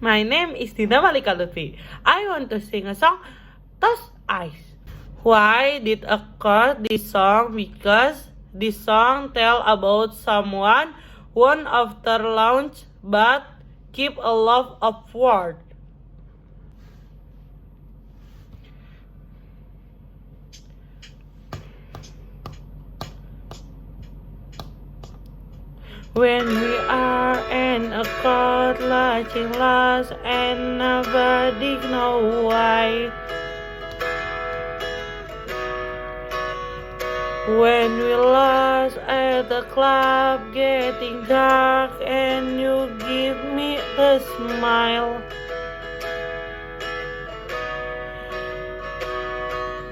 My name is Dinda Malika Lutfi. I want to sing a song, Toast Eyes. Why did I call this song? Because this song tells about someone one after launch but keep a love upward. When we are in a court, latching last, and nobody know why. When we lost at the club, getting dark, and you give me a smile.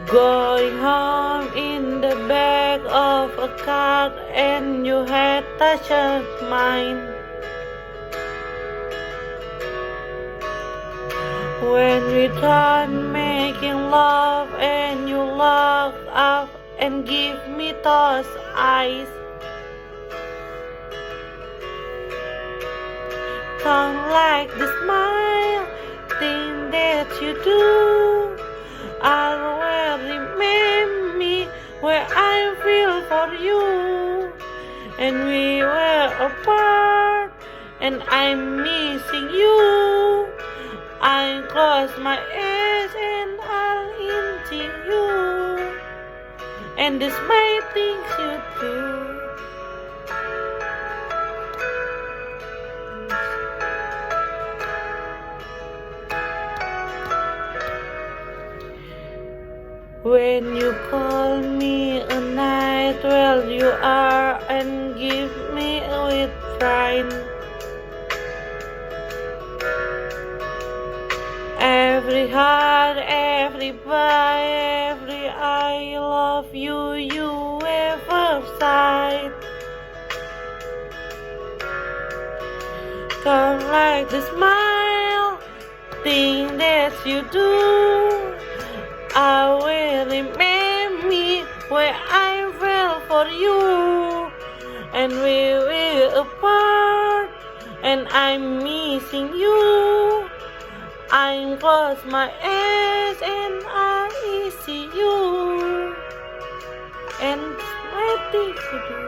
Going home in the back of a car, and you had touched mine. When we done making love, and you look up and give me those eyes. Don't like the smile, thing that you do. I will remember me where I feel for you. And we were apart, and I'm missing you. I close my eyes and I'll into you. And this my things you do. When you call me a night, well you are and give me with pride. Every heart, every bite, every I love you, you ever sighed. Don't like the smile, thing that you do. I will remember me where I fell for you. And we will apart, and I'm missing you. I close my eyes and I see you. And my things to do.